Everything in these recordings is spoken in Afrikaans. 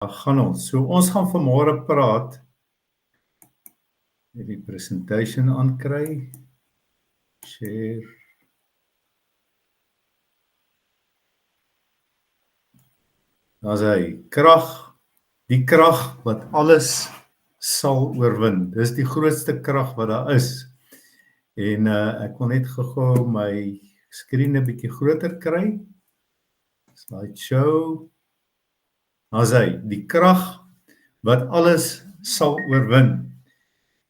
Gaan ons. So ons gaan vanmôre praat, met die presentation aankry, share. Daar's hy, krag, die krag wat alles sal oorwin. Dis die grootste krag wat daar is. En ek wil net gou my skerm 'n bietjie groter kry. Slideshow. Daar's hy, die krag wat alles sal oorwin.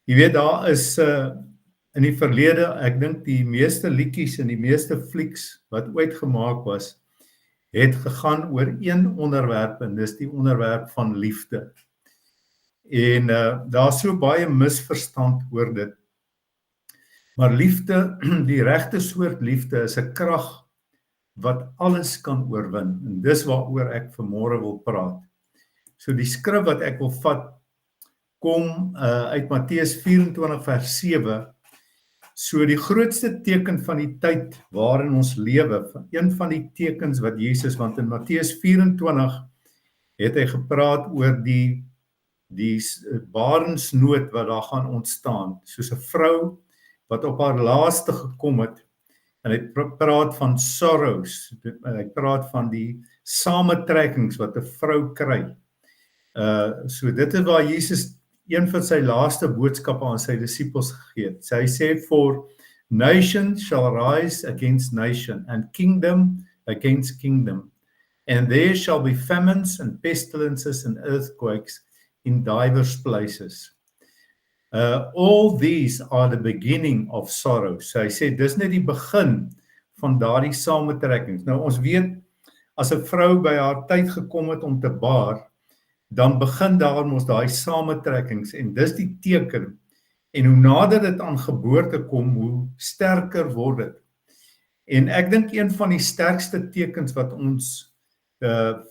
Jy weet, daar is in die verlede, ek dink die meeste liedjies en die meeste flieks wat ooit gemaak was, het gegaan oor een onderwerp, en dis die onderwerp van liefde. En daar so baie misverstand oor dit. Maar liefde, die regte soort liefde, is 'n krag wat alles kan oorwin. En dis waaroor ek vanmôre wil praat. So die skrif wat ek wil vat, kom uit Matteus 24 vers 7. So die grootste teken van die tyd waarin ons lewe, een van die tekens wat Jesus, want in Matteus 24 het hy gepraat oor die barensnood wat daar gaan ontstaan, soos 'n vrou wat op haar laaste gekom het, en hy praat van sorrows, hy praat van die samentrekkings wat 'n vrou kry. So dit is waar Jesus een van sy laaste boodskappe aan sy disippels gegee het. Hy sê, for nation shall rise against nation, and kingdom against kingdom, and there shall be famines and pestilences and earthquakes in diverse places. All these are the beginning of sorrow. So hy sê, dis net die begin van daardie samentrekkings. Nou ons weet, as 'n vrou by haar tyd gekom het om te baar, dan begin daar mos daai samentrekkings, en dis die teken, en hoe nader dit aan geboorte kom, hoe sterker word dit. En ek dink een van die sterkste tekens wat ons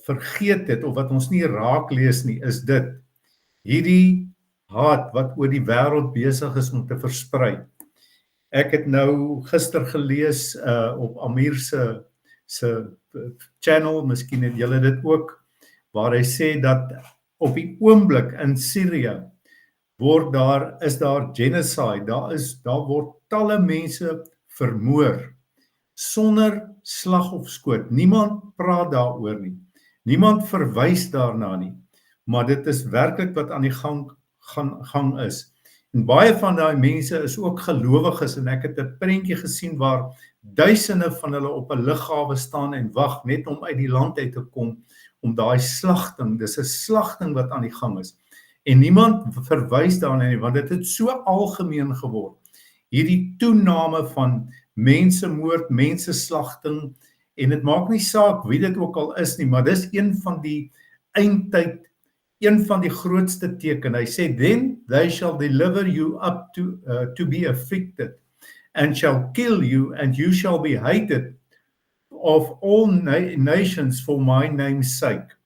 vergeet het, of wat ons nie raak lees nie, is dit, hierdie haat wat oor die wêreld besig is om te versprei. Ek het nou gister gelees op Amir se channel, miskien het julle dit ook, waar hy sê dat op die oomblik in Syrië is daar genocide, daar word talle mense vermoor, sonder slag of skoot. Niemand praat daaroor nie, niemand verwys daarna nie, maar dit is werklik wat aan die gang is. En baie van daai mense is ook gelowiges, en ek het 'n prentjie gesien waar duisende van hulle op 'n lughawe staan en wag net om uit die land uit te kom, om daai slagting, dis 'n slagting wat aan die gang is. En niemand verwys daarna nie, want dit het so algemeen geword. Hierdie toename van mensemoord, menseslagting, en dit maak nie saak wie dit ook al is nie, maar dis een van die eindtyd, een van die grootste teken. Hy sê, then they shall deliver you up to be afflicted, and shall kill you, and you shall be hated of all nations for my name's sake.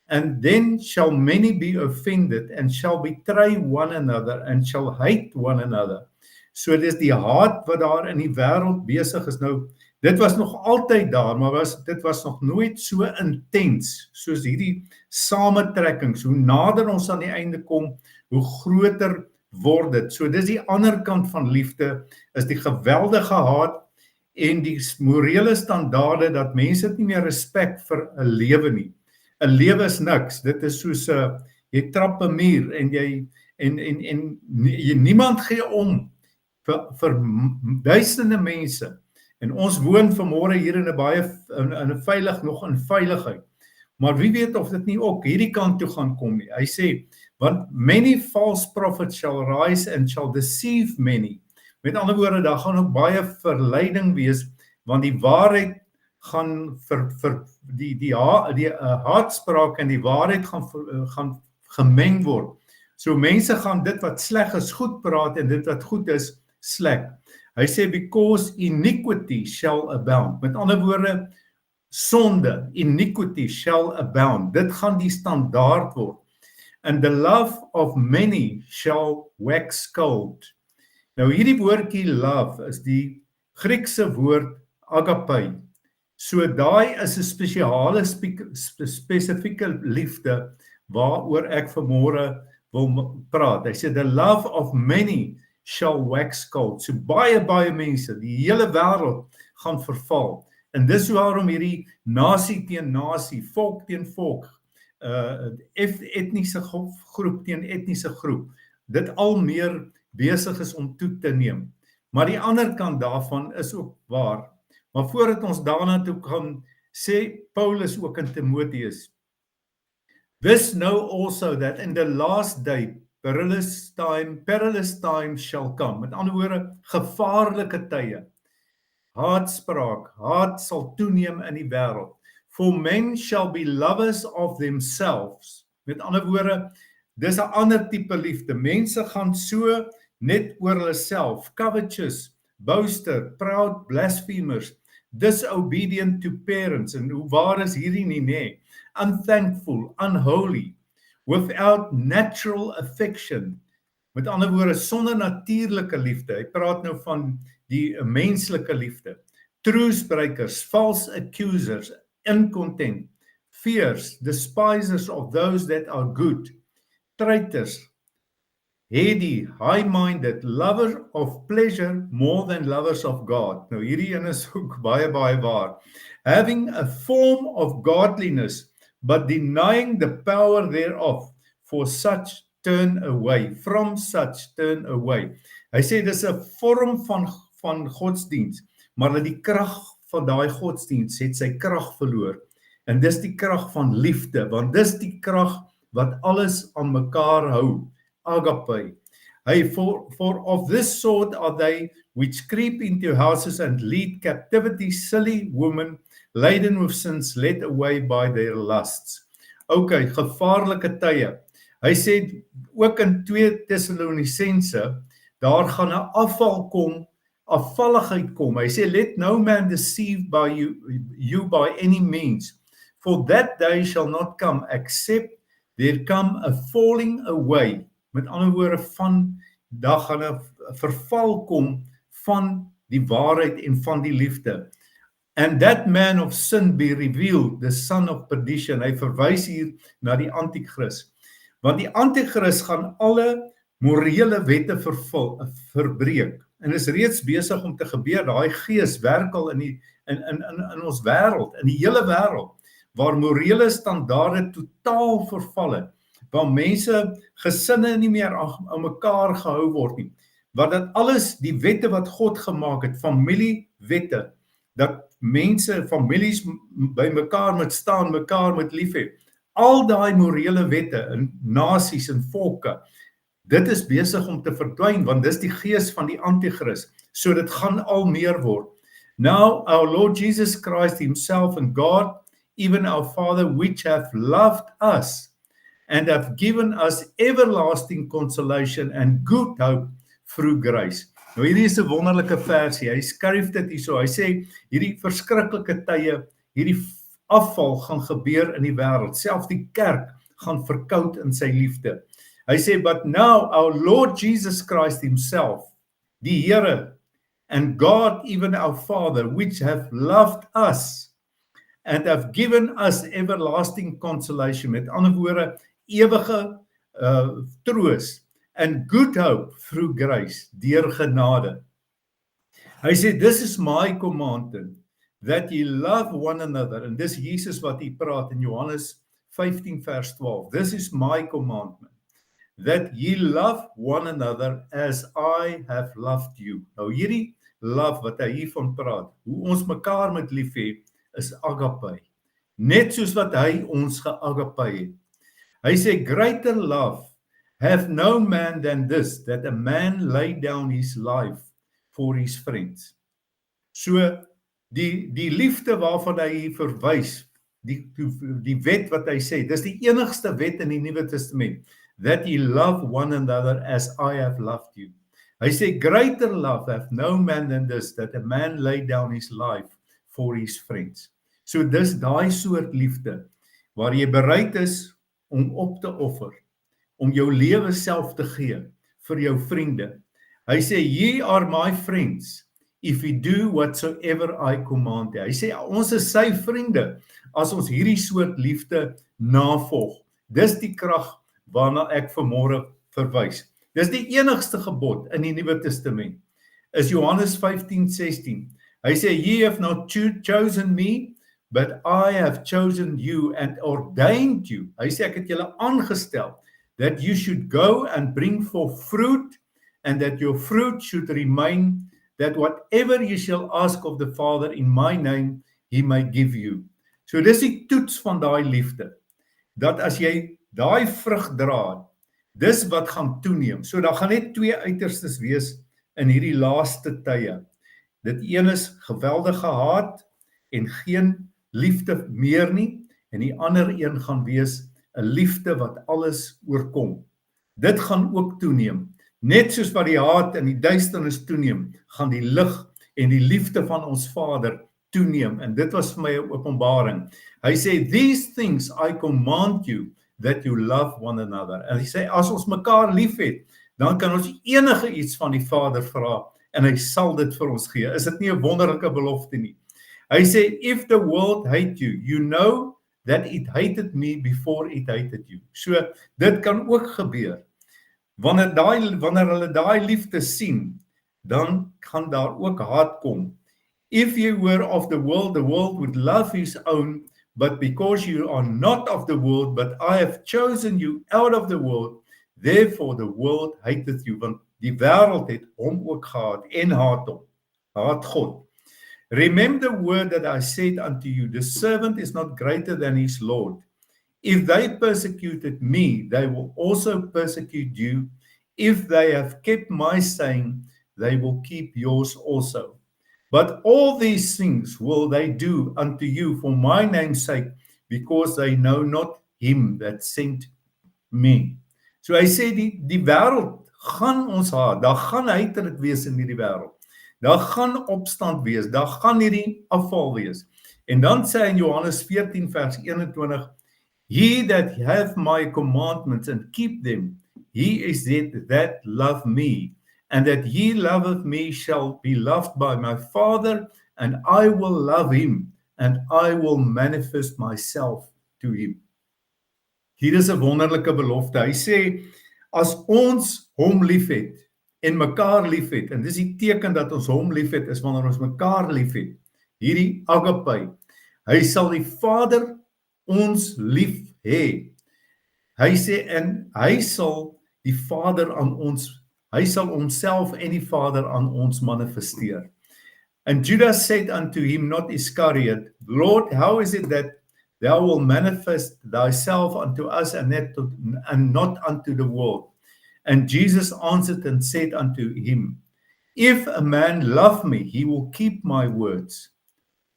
And then shall many be offended, and shall betray one another, and shall hate one another. So dis die haat wat daar in die wêreld besig is. Nou, dit was nog altyd daar, maar dit was nog nooit so intens, soos hierdie samentrekkings. Hoe nader ons aan die einde kom, hoe groter word dit. So dis die ander kant van liefde, is die geweldige haat, en die morele standaarde, dat mense het nie meer respek vir 'n lewe nie. 'n Lewe is niks, dit is soos jy trap 'n muur, en niemand gee om vir duisende mense, en ons woon vanmôre hier in 'n baie nog in veiligheid, maar wie weet of dit nie ook hierdie kant toe gaan kom nie. Hy sê, want many false prophets shall rise and shall deceive many. Met ander woorde, daar gaan ook baie verleiding wees, want die waarheid gaan die haatspraak en die waarheid gaan gemeng word. So mense gaan dit wat sleg is goed praat, en dit wat goed is sleg. Hy sê, because iniquity shall abound. Met ander woorde, sonde, iniquity shall abound. Dit gaan die standaard word. And the love of many shall wax cold. Nou hierdie woordjie love is die Griekse woord agape. So daai is 'n spesiale spesifieke liefde waaroor ek vanmôre wil praat. Hy sê the love of many shall wax cold. So baie mense, die hele wêreld gaan verval. En dis waarom hierdie nasie teen nasie, volk teen volk, etniese groep teen etniese groep, dit al meer besig is om toe te neem. Maar die ander kant daarvan is ook waar. Maar voordat ons daarna toe gaan, sê Paulus ook in Timoteus, this know also that in the last day perilous time shall come. Met ander woorde, gevaarlike tye. Haat sal toeneem in die wêreld. For men shall be lovers of themselves. Met ander woorde, dis 'n ander tipe liefde. Mense gaan so net oor hulle self, covetous, boaster, proud, blasphemers, disobedient to parents. En hoe waar is hierdie nie, nê? Unthankful, unholy, without natural affection. Met ander woorde, sonder natuurlike liefde. Hy praat nou van die menslike liefde. Truthbreakers, false accusers, incontent, fierce, despisers of those that are good, traitors, heady, high-minded, lovers of pleasure more than lovers of God. Nou hierdie een is ook baie waar. Having a form of godliness, but denying the power thereof, for such turn away, from such turn away. Hy sê dis 'n vorm van godsdiens, maar dat die krag van daai godsdiens het sy krag verloor. En dis die krag van liefde, want dis die krag wat alles aan mekaar hou. Agape. Hey, for of this sort are they which creep into houses and lead captivity silly women laden with sins, led away by their lusts. Okay, gevaarlike tye. Hy sê ook in 2 Tessalonisense, daar gaan 'n afvalligheid kom. Hy sê, let no man deceive by you by any means, for that day shall not come, except there come a falling away. Met ander woorde, daar gaan 'n verval kom van die waarheid en van die liefde. And that man of sin be revealed, the son of perdition. Hy verwys hier na die antikris. Want die antikris gaan alle morele wette verbreek. En is reeds besig om te gebeur. Daai gees werk al in ons wêreld, in die hele wêreld, waar morele standaarde totaal verval het, waar mense gesinne nie meer aan mekaar gehou word nie, waar dat alles die wette wat God gemaak het, familiewette, dat families by mekaar moet staan, mekaar moet lief hê, al daai morele wette in nasies en volke, dit is besig om te verdwyn, want dis die gees van die antikris, so dit gaan al meer word. Now our Lord Jesus Christ himself and God, even our Father, which have loved us, and have given us everlasting consolation and good hope through grace. Nou hierdie is 'n wonderlike versie, hy skryf dit hierso, hy sê, hierdie verskriklike tye, hierdie afval gaan gebeur in die wêreld, selfs die kerk gaan verkoud in sy liefde. Hy sê, but now our Lord Jesus Christ himself, die Here, and God, even our Father, which have loved us, and have given us everlasting consolation, met ander woorde, ewige troos, and good hope through grace, deur genade. Hy sê, this is my commandment, that ye love one another, en dis Jesus wat hier praat in Johannes 15 vers 12, this is my commandment, that ye love one another as I have loved you. Nou hierdie love wat hy hiervan praat, hoe ons mekaar moet lief hê, is agape, net soos wat hy ons geagape het. Hy sê, greater love have no man than this, that a man lay down his life for his friends. So, die liefde waarvan hy verwys, die wet wat hy sê, dis die enigste wet in die Nuwe Testament, that ye love one another as I have loved you. Hy sê, greater love have no man than this, that a man lay down his life for his friends. So dis daai soort liefde, waar jy bereid is om op te offer, om jou lewe self te gee vir jou vriende. Hy sê, ye are my friends, if you do whatsoever I command you. Hy sê, ons is sy vriende, as ons hierdie soort liefde navolg, Dis die krag waarna ek vanmôre verwys. Dis die enigste gebod in die Nuwe Testament. Is Johannes 15:16. Hy sê, "Ye have not chosen me, but I have chosen you and ordained you." Hy sê, ek het julle aangestel, that you should go and bring forth fruit, and that your fruit should remain, that whatever you shall ask of the Father in my name, he may give you. So dis die toets van daai liefde, dat as jy daai vrug dra, dis wat gaan toeneem. So daar gaan net twee uiterstes wees in hierdie laaste tye. Dit een is geweldige haat en geen liefde meer nie, en die ander een gaan wees 'n liefde wat alles oorkom. Dit gaan ook toeneem. Net soos wat die haat en die duisternis toeneem, gaan die lig en die liefde van ons Vader toeneem. En dit was vir my 'n openbaring. Hy sê, "These things I command you, that you love one another." En hy sê, as ons mekaar lief het, dan kan ons enige iets van die Vader vra, en hy sal dit vir ons gee. Is dit nie 'n wonderlike belofte nie? Hy sê, "If the world hate you, you know that it hated me before it hated you." So, dit kan ook gebeur. Wanneer hulle daai liefde sien, dan gaan daar ook haat kom. "If you were of the world would love his own, but because you are not of the world, but I have chosen you out of the world, therefore the world hateth you." Want die wêreld het hom ook gehaat en haat hom. Haat God. "Remember the word that I said unto you, the servant is not greater than his Lord. If they persecuted me, they will also persecute you. If they have kept my saying, they will keep yours also. But all these things will they do unto you for my name's sake, because they know not him that sent me." So hy sê die wêreld gaan ons haat, daar gaan heiterlik wees in hierdie wêreld. Daar gaan opstand wees, daar gaan hierdie afval wees. En dan sê hy in Johannes 14 vers 21, "He that hath my commandments and keep them, he is it that love me, and that he loveth me shall be loved by my Father, and I will love him, and I will manifest myself to him." Hier is 'n wonderlike belofte. Hy sê, as ons hom liefhet en mekaar liefhet, en dis die teken dat ons hom liefhet, is wanneer ons mekaar liefhet, hierdie agape, hy sal die Vader ons lief hê. Hy sê, en hy sal die Vader aan ons, hy sal homself en die Vader aan ons manifesteer. And Judas said unto him, not Iscariot, "Lord, how is it that thou wilt manifest thyself unto us and not unto the world?" And Jesus answered and said unto him, "If a man love me, he will keep my words,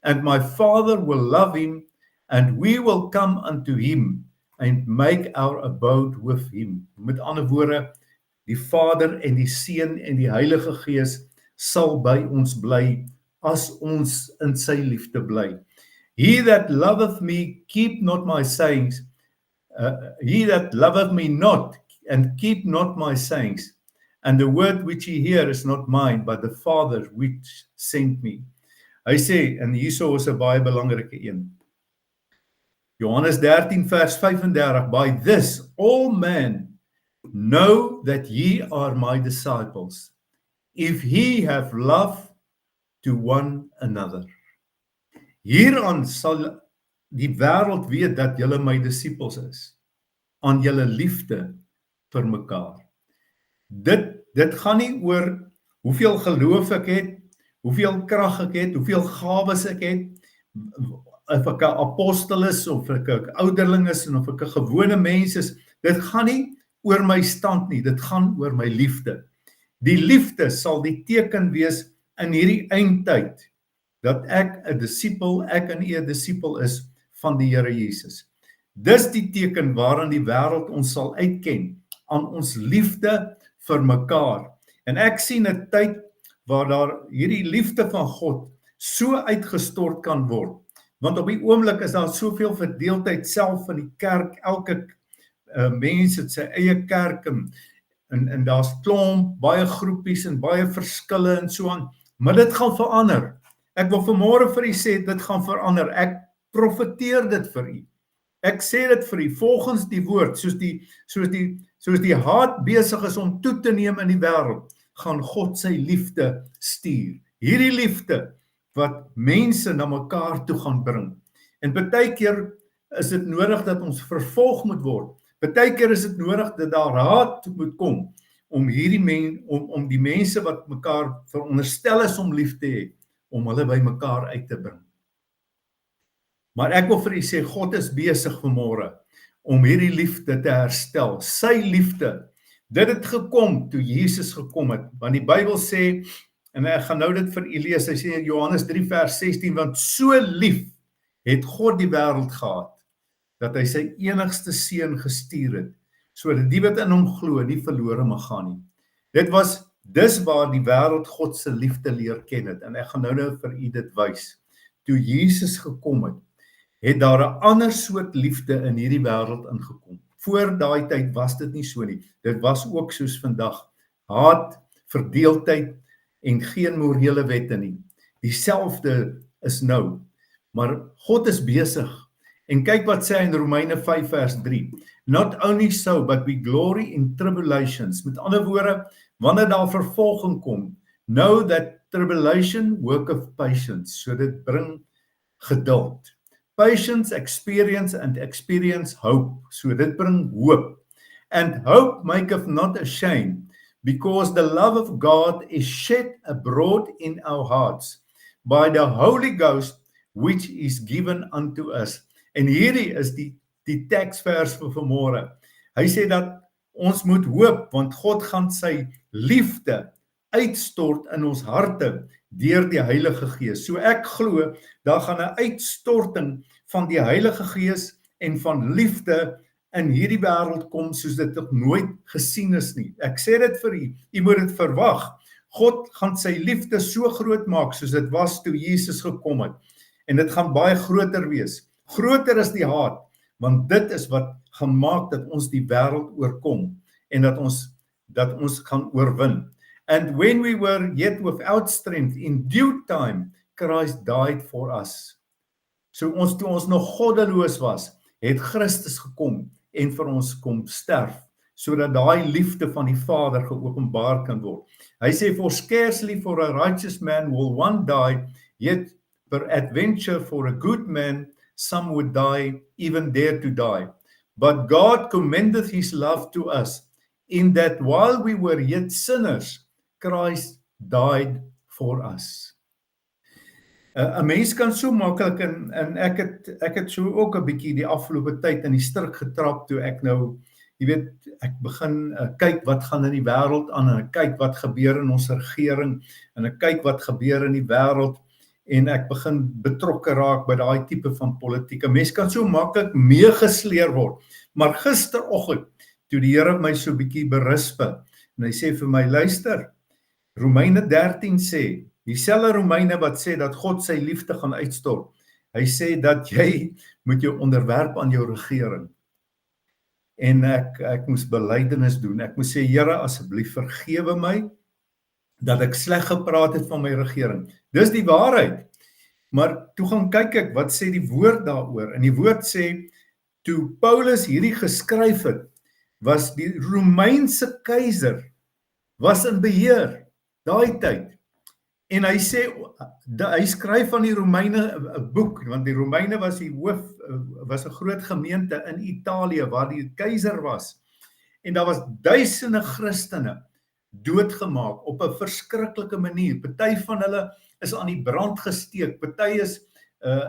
and my Father will love him, and we will come unto him and make our abode with him." Met ander woorde, die Vader en die Seun en die Heilige Gees sal by ons bly as ons in sy liefde bly. "He that loveth me, keep not my sayings. He that loveth me not, and keep not my sayings. And the word which ye hear is not mine, but the Father which sent me." Hy sê, en hierso is 'n baie belangrike een. Johannes 13 vers 35, "By this all men know that ye are my disciples, if ye have love to one another." Hieraan sal die wêreld weet dat julle my disippels is, aan julle liefde vir mekaar. Dit gaan nie oor hoeveel geloof ek het, hoeveel krag ek het, hoeveel gawes ek het, of ek 'n apostel is, of ek 'n ouderling is, en of ek 'n gewone mens is. Dit gaan nie oor my stand nie, dit gaan oor my liefde. Die liefde sal die teken wees in hierdie eindtyd, dat ek 'n disipel, ek en u 'n disipel is van die Here Jesus. Dis die teken waarin die wêreld ons sal uitken, aan ons liefde vir mekaar. En ek sien 'n tyd waar daar hierdie liefde van God so uitgestort kan word. Want op die oomblik is daar soveel verdeeldheid self in die kerk, elke mens het sy eie kerk, en daar's klomp, baie groepies en baie verskille en so aan, maar dit gaan verander. Ek wil vanmôre vir u sê, dit gaan verander. Ek profeteer dit vir u. Ek sê dit vir u, volgens die woord, soos die haat besig is om toe te neem in die wêreld, gaan God sy liefde stuur. Hierdie liefde wat mense na mekaar toe gaan bring. En baie keer is dit nodig dat ons vervolg moet word. Baie keer is dit nodig dat daar haat moet kom om om die mense wat mekaar veronderstel is om lief te hê, om hulle by mekaar uit te bring. Maar ek wil vir u sê, God is besig vanmôre om hierdie liefde te herstel. Sy liefde, dit het gekom toe Jesus gekom het, want die Bybel sê, en ek gaan nou dit vir u lees, hy sê in Johannes 3 vers 16, want so lief het God die wêreld gehad, dat hy sy enigste seun gestuur het, sodat die wat in hom glo nie verlore mag gaan nie. Dis waar die wêreld God se liefde leer ken het, en ek gaan nou vir u dit wys. Toe Jesus gekom het, het daar 'n ander soort liefde in hierdie wêreld ingekom. Voor daai tyd was dit nie so nie. Dit was ook soos vandag. Haat, verdeeldheid en geen morele wette nie. Dieselfde is nou. Maar God is besig. En kyk wat sê hy in Romeine 5 vers 3. Not only so, but we glory in tribulations. Met ander woorde, wanneer daar vervolging kom, know that tribulation worketh patience. So dit bring geduld. Patience, experience and experience hope. So dit bring hoop. And hope maketh not ashamed, because the love of God is shed abroad in our hearts by the Holy Ghost, which is given unto us. En hierdie is die teksvers vir vanmôre. Hy sê dat ons moet hoop, want God gaan sy liefde uitstort in ons harte deur die Heilige Gees. So ek glo, daar gaan 'n uitstorting van die Heilige Gees en van liefde in hierdie wêreld kom soos dit nog nooit gesien is nie. Ek sê dit vir u, u moet dit verwag. God gaan sy liefde so groot maak soos dit was toe Jesus gekom het. En dit gaan baie groter wees. Groter is die haat, want dit is wat gaan maak dat ons die wêreld oorkom en dat ons gaan oorwin. And when we were yet without strength, in due time, Christ died for us. So toe ons nog goddeloos was, het Christus gekom en vir ons kom sterf, sodat daai liefde van die Vader geopenbaar kan word. Hy sê, for scarcely for a righteous man will one die, yet peradventure for a good man some would die, even dare to die. But God commendeth his love to us, in that while we were yet sinners, Christ died for us. 'n Mens kan so maklik, en ek het so ook 'n bietjie die afgelope tyd in die struik getrap toe ek nou, jy weet, ek begin kyk wat gaan in die wêreld aan, en ek kyk wat gebeur in ons regering, en ek kyk wat gebeur in die wêreld, en ek begin betrokke raak by daai tipe van politiek. 'n Mens kan so maklik meegesleer word. Maar gisteroggend, toe die Here my so bietjie berispe, en hy sê vir my, luister, Romeine 13 sê, dieselfde Romeine wat sê dat God sy liefde gaan uitstort, hy sê dat jy moet jou onderwerp aan jou regering. En ek moes belydenis doen. Ek moes sê, Here, asseblief vergewe my dat ek sleg gepraat het van my regering. Dis die waarheid. Maar toe gaan kyk ek, wat sê die woord daaroor? En die woord sê, toe Paulus hierdie geskryf het, was die Romeinse keiser was in beheer daai tyd. En hy sê, hy skryf van die Romeine 'n boek, want die Romeine was was 'n groot gemeente in Italië waar die keiser was. En daar was duisende Christene doodgemaak op 'n verskriklike manier. Party van hulle is aan die brand gesteek, party is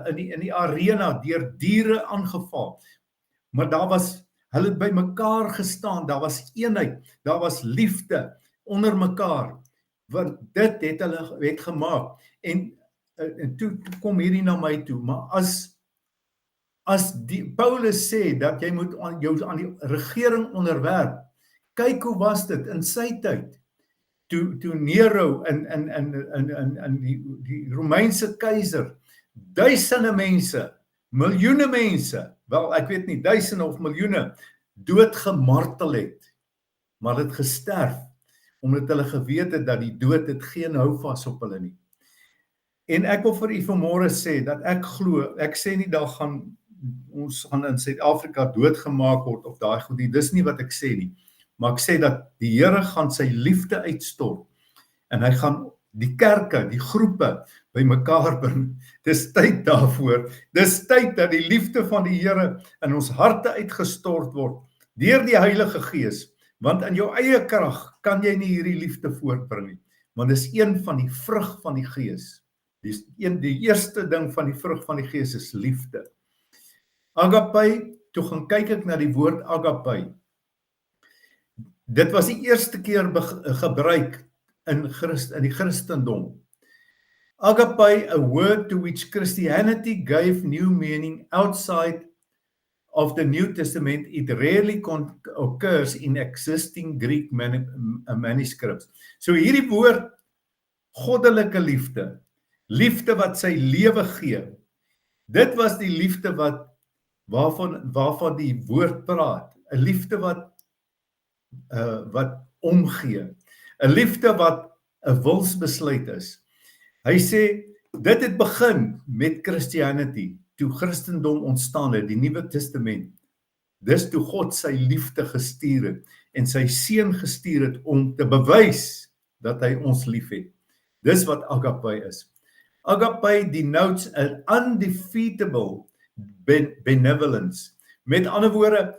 in die arena deur diere aangeval. Maar hulle het by mekaar gestaan, daar was eenheid, daar was liefde onder mekaar. Want dit het hulle gemaak. En toe kom hierdie na my toe, maar as die Paulus sê dat jy moet jou aan die regering onderwerp, kyk hoe was dit in sy tyd, toe Nero in die Romeinse keiser, duisende mense, miljoene mense, wel ek weet nie, duisende of miljoene, doodgemartel het, maar het gesterf, omdat hulle geweet het dat die dood het geen houvas op hulle nie. En ek wil vir u vanmôre sê, dat ek glo, ek sê nie daar gaan ons gaan in Suid-Afrika doodgemaak word of daai goed nie, dis nie wat ek sê nie, maar ek sê dat die Here gaan sy liefde uitstort, en hy gaan die kerke, die groepe bymekaar bring. Dis tyd daarvoor, dis tyd dat die liefde van die Here in ons harte uitgestort word, deur die Heilige Gees, want in jou eie krag kan jy nie hierdie liefde voortbring nie, want dis een van die vrug van die Gees. Die eerste ding van die vrug van die Gees is liefde. Agape, toe gaan kyk ek na die woord agape. Dit was die eerste keer gebruik in die Christendom. Agape, a word to which Christianity gave new meaning outside of the New Testament, it rarely occurs in existing Greek manuscripts. So hierdie woord, goddelike liefde, liefde wat sy lewe gee, dit was die liefde waarvan die woord praat, 'n liefde wat omgee, 'n liefde wat 'n wilsbesluit is. Hy sê, dit het begin met Christianity, toe Christendom ontstaan het, die Nuwe Testament. Dis toe God sy liefde gestuur het, en sy seun gestuur het om te bewys dat hy ons lief het. Dis wat agape is. Agape denotes an undefeatable benevolence. Met ander woorde,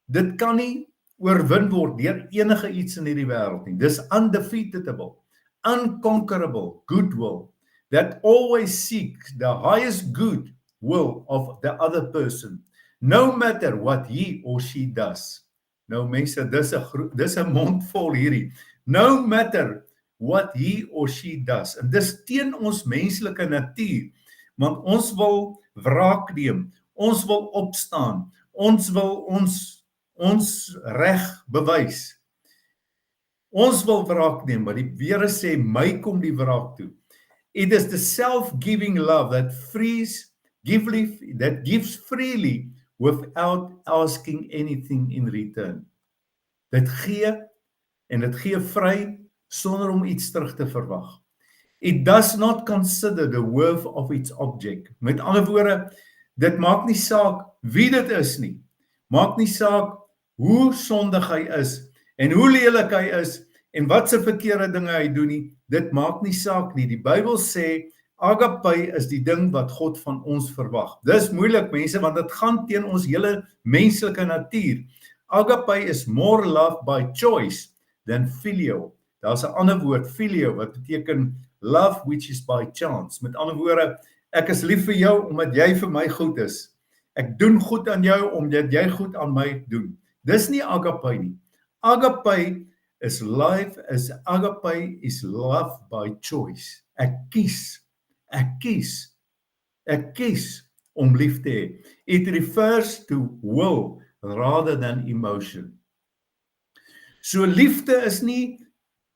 dit kan nie oorwin word deur enige iets in hierdie wêreld nie. Dis undefeatable, unconquerable goodwill that always seeks the highest good will of the other person, no matter what he or she does. Nou mense, dis 'n mond vol hierdie. No matter what he or she does. En dis teen ons menslike natuur, want ons wil wraak neem, ons wil opstaan, ons wil ons reg bewys. Ons wil wraak neem, maar die Here sê, my kom die wraak toe. It is the self-giving love that gives freely without asking anything in return. Dit gee, en dit gee vry, sonder om iets terug te verwag. It does not consider the worth of its object. Met ander woorde, dit maak nie saak wie dit is nie. Maak nie saak hoe sondig hy is, en hoe lelik hy is, en wat se verkeerde dinge hy doen nie. Dit maak nie saak nie. Die Bybel sê, agape is die ding wat God van ons verwag. Dis moeilik mense, want dit gaan teen ons hele menslike natuur. Agape is more love by choice than filio. Daar's 'n ander woord, filio, wat beteken love which is by chance. Met ander woorde, ek is lief vir jou omdat jy vir my goed is. Ek doen goed aan jou omdat jy goed aan my doen. Dis nie agape nie. Agape is love by choice. Ek kies om lief te hê. It refers to will rather than emotion. So liefde is nie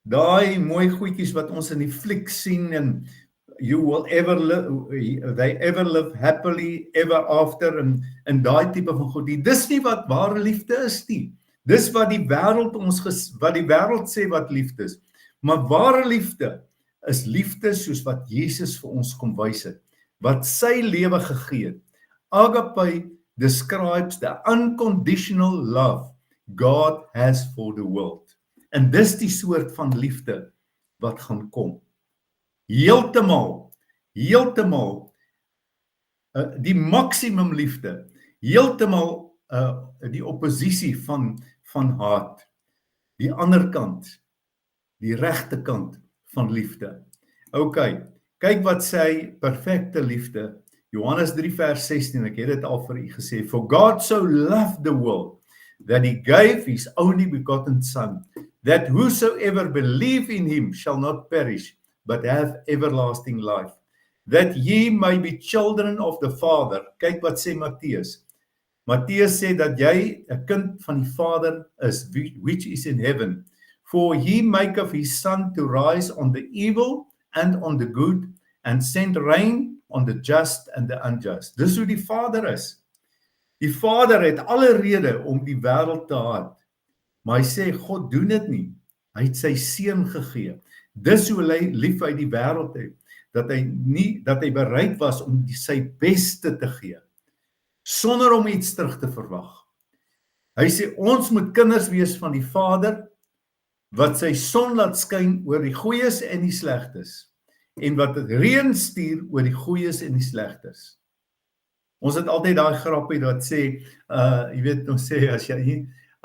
daai mooi goedjies wat ons in die fliek sien en they ever live happily ever after en daai tipe van goed. Dis nie wat ware liefde is nie. Dis wat die wêreld sê wat liefde is. Maar ware liefde is liefde soos wat Jesus vir ons kom wys het, wat sy lewe gegee het. Agape describes the unconditional love God has for the world. En dis die soort van liefde wat gaan kom. Heeltemal die maksimum liefde, heeltemal die oppositie van haat, die ander kant, die regte kant van liefde. Ok, kyk wat sê perfekte liefde, Johannes 3 vers 16, ek het dit al vir u gesê, for God so loved the world, that he gave his only begotten Son, that whosoever believe in him shall not perish, but have everlasting life, that ye may be children of the Father. Kyk wat sê Matteus. Matteus sê dat jy 'n kind van die Vader is, which is in heaven. For he maketh his sun to rise on the evil and on the good, and send rain on the just and the unjust. Dis hoe die Vader is. Die Vader het alle rede om die wêreld te haat, maar hy sê God doen dit nie. Hy het sy seun gegee. Dis hoe lief hy die wêreld het, dat hy bereid was om sy beste te gee. sonder om iets terug te verwag. Hy sê, ons moet kinders wees van die Vader, wat sy son laat skyn oor die goeies en die slegtes, en wat reën stuur oor die goeies en die slegtes. Ons het altyd daai grappie wat sê, jy weet, ons sê,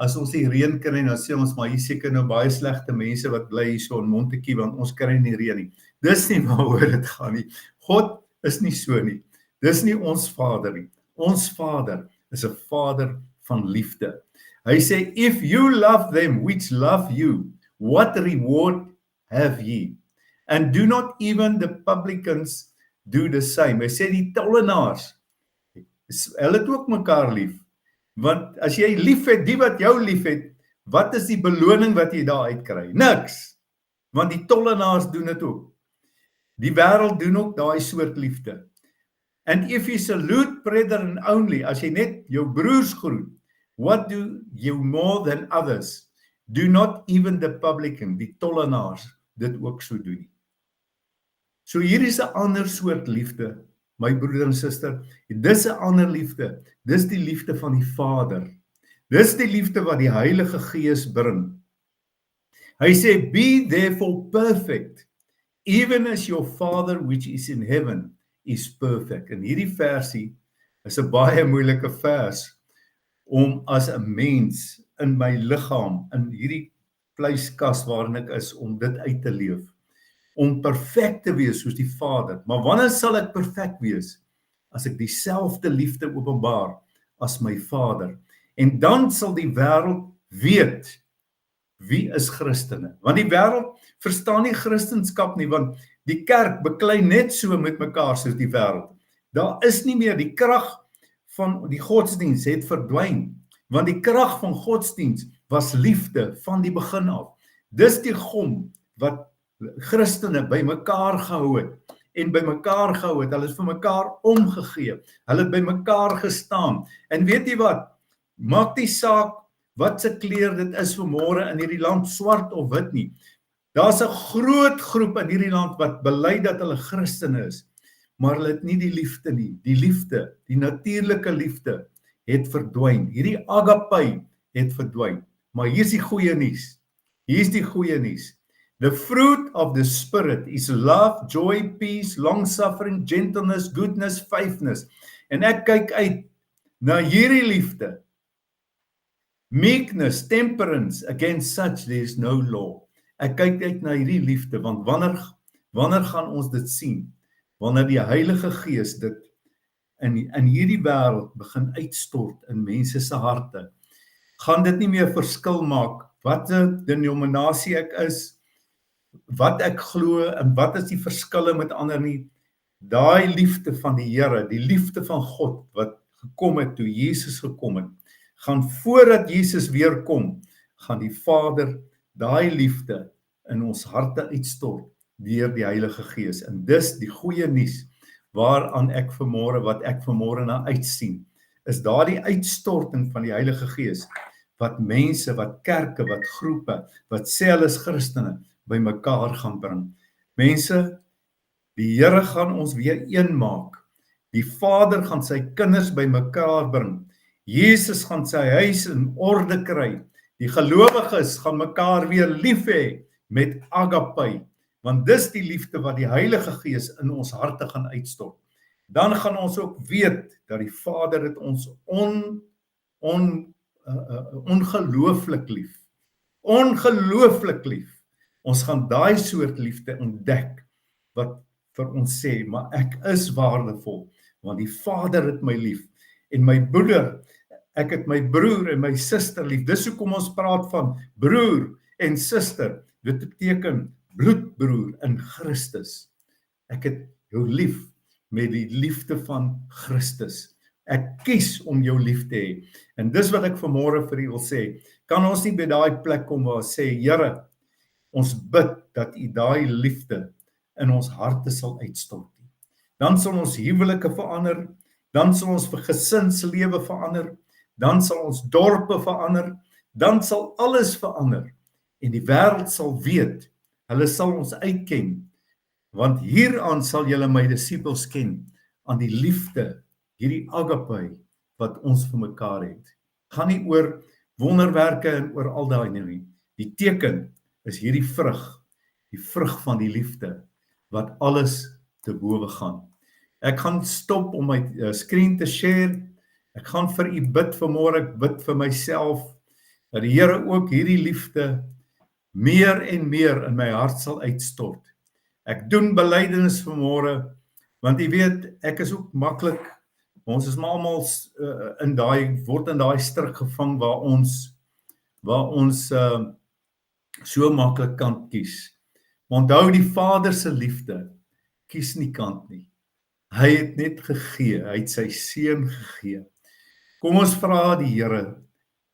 as ons die reën kry, dan sê ons, maar hier seker nou baie slegte mense wat bly hier so in Montetjie, want ons kry nie reën nie. Dis nie waaroor dit gaan nie. God is nie so nie. Dis nie ons Vader nie. Ons Vader is 'n Vader van liefde. Hy sê, if you love them which love you, what reward have ye? And do not even the publicans do the same. Hy sê die tollenaars, hulle het ook mekaar lief. Want as jy lief het, die wat jou lief het, wat is die beloning wat jy daar uitkry? Niks. Want die tollenaars doen dit ook. Die wêreld doen ook daai soort liefde. And if you salute brethren only, as jy net jou broers groet, what do you more than others? Do not even the publican, die tollenaars, dit ook so doen. So hier is 'n ander soort liefde, my broeder en suster. Dis 'n ander liefde. Dis die liefde van die Vader. Dis die liefde wat die Heilige Gees bring. Hy sê, be therefore perfect, even as your Father which is in heaven is perfect. En hierdie versie is 'n baie moeilike vers om as 'n mens in my liggaam, in hierdie vleiskas waarin ek is, om dit uit te leef. Om perfek te wees soos die Vader. Maar wanneer sal ek perfek wees? As ek dieselfde liefde openbaar as my Vader. En dan sal die wêreld weet wie is Christene. Want die wêreld verstaan nie Christendom nie, want die kerk beklei net so met mekaar soos die wêreld. Daar is nie meer die krag van die godsdiens het verdwyn, want die krag van godsdiens was liefde van die begin af. Dis die gom wat Christene by mekaar gehou het en by mekaar gehou het. Hulle is vir mekaar omgegee. Hulle het by mekaar gestaan. En weet jy wat? Maak die saak wat se kleur dit is vanmôre in hierdie land, swart of wit nie. Daar's 'n groot groep in hierdie land wat bely dat hulle Christene is, maar hulle het nie die liefde nie. Die liefde, die natuurlike liefde het verdwyn. Hierdie agape het verdwyn. Maar hier's die goeie nuus. Hier's die goeie nuus. The fruit of the Spirit is love, joy, peace, long-suffering, gentleness, goodness, faithfulness. En ek kyk uit na hierdie liefde. Meekness, temperance, against such there is no law. Ek kyk uit na hierdie liefde, want wanneer gaan ons dit sien? Wanneer die Heilige Gees dit in hierdie wêreld begin uitstort in mense se harte, gaan dit nie meer verskil maak watter denominasie ek is, wat ek glo en wat is die verskille met ander nie. Daai liefde van die Here, die liefde van God wat gekom het toe Jesus gekom het, gaan voordat Jesus weer kom, gaan die Vader daai liefde in ons harte uitstort deur die Heilige Gees. En dis die goeie nuus waaraan wat ek vanmôre na uitsien, is daardie uitstorting van die Heilige Gees wat mense, wat kerke, wat groepe, wat sê hulle is Christene, by mekaar gaan bring. Mense, die Here gaan ons weer een maak. Die Vader gaan sy kinders by mekaar bring. Jesus gaan sy huis in orde kry. Die gelowiges gaan mekaar weer lief hê met agape, want dis die liefde wat die Heilige Gees in ons harte gaan uitstort. Dan gaan ons ook weet dat die Vader het ons ongelooflik lief. Ongelooflik lief. Ons gaan daai soort liefde ontdek wat vir ons sê, maar ek is waardevol, want die Vader het my lief. En my broeder, ek het my broer en my suster lief. Dis hoekom ons praat van broer en suster. Dit beteken bloedbroer in Christus. Ek het jou lief met die liefde van Christus. Ek kies om jou lief te hê. En dis wat ek vanmôre vir u wil sê. Kan ons nie by daai plek kom waar ons sê, Here, ons bid dat u daai liefde in ons harte sal uitstort. Dan sal ons huwelike verander, dan sal ons gesinslewe verander, dan sal ons dorpe verander, dan sal alles verander. En die wêreld sal weet, hulle sal ons uitken, want hieraan sal julle my disippels ken, aan die liefde, hierdie agape wat ons vir mekaar het. Gaan nie oor wonderwerke en oor al daai nie. Die teken is hierdie vrug, die vrug van die liefde, wat alles te bowe gaan. Ek gaan stop om my screen te share. Ek gaan vir u bid vanmôre, ek bid vir myself, dat die Here ook hierdie liefde meer en meer in my hart sal uitstort. Ek doen belydenis vanmôre, want jy weet, ek is ook maklik, ons is maar almal word in daai struik gevang waar ons so maklik kan kies. Onthou, die Vader se liefde kies nie kant nie. Hy het net gegee, hy het sy seun gegee. Kom ons vra die Here,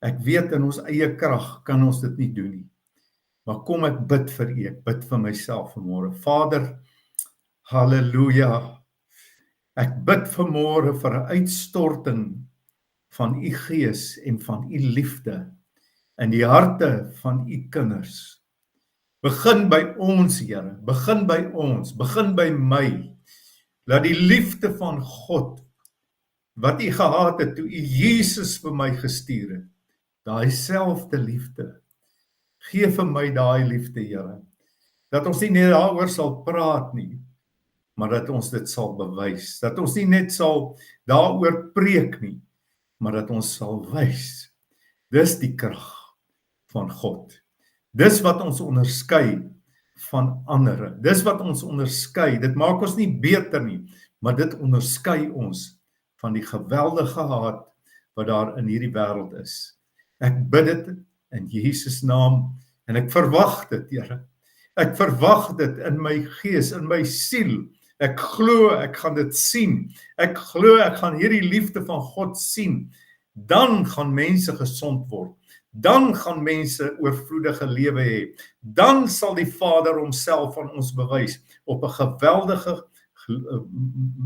ek weet in ons eie krag kan ons dit nie doen nie, maar kom ek bid vir u, ek bid vir myself vanmôre. Vader, halleluja, ek bid vanmôre vir 'n uitstorting van u gees en van u liefde in die harte van u kinders. Begin by ons, Here, begin by ons, begin by my. Laat die liefde van God wat u gehad het toe u Jesus vir my gestuur het, daai selfde liefde, gee vir my daai liefde, Here, dat ons nie net daaroor sal praat nie, maar dat ons dit sal bewys, dat ons nie net sal daaroor preek nie, maar dat ons sal wys. Dis die krag van God. Dis wat ons onderskei van ander. Dis wat ons onderskei. Dit maak ons nie beter nie, maar dit onderskei ons van die geweldige haat wat daar in hierdie wêreld is. Ek bid dit in Jesus naam en ek verwag dit, Here. Ek verwag dit in my gees, in my siel. Ek glo ek gaan dit sien. Ek glo ek gaan hierdie liefde van God sien. Dan gaan mense gesond word. Dan gaan mense oorvloedige lewe hê. Dan sal die Vader homself aan ons bewys op 'n geweldige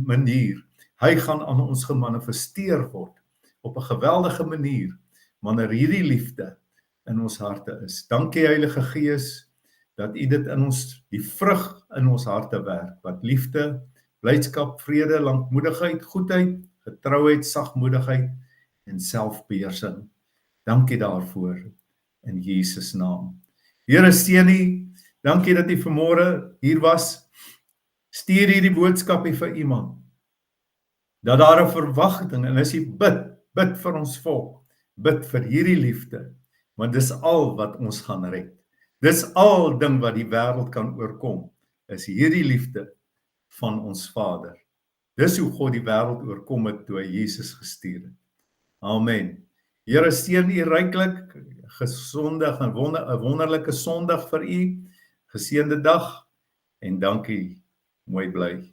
manier. Hy gaan aan ons gemanifesteer word op 'n geweldige manier wanneer hierdie liefde in ons harte is. Dankie Heilige Gees dat u dit in ons, die vrug in ons harte werk, wat liefde, blydskap, vrede, lankmoedigheid, goedheid, getrouheid, sagmoedigheid en selfbeheersing. Dankie daarvoor in Jesus naam. Here seën u. Dankie dat u vanmôre hier was. Stuur hierdie boodskap vir iemand. Dat daar 'n verwagting en as jy bid vir ons volk, bid vir hierdie liefde, want dis al wat ons gaan red. Dis al ding wat die wêreld kan oorkom, is hierdie liefde van ons Vader. Dis hoe God die wêreld oorkom het toe hy Jesus gestuur het. Amen. Here seën u ryklik, gesondig en 'n wonderlike Sondag vir u, geseënde dag en dankie, mooi bly.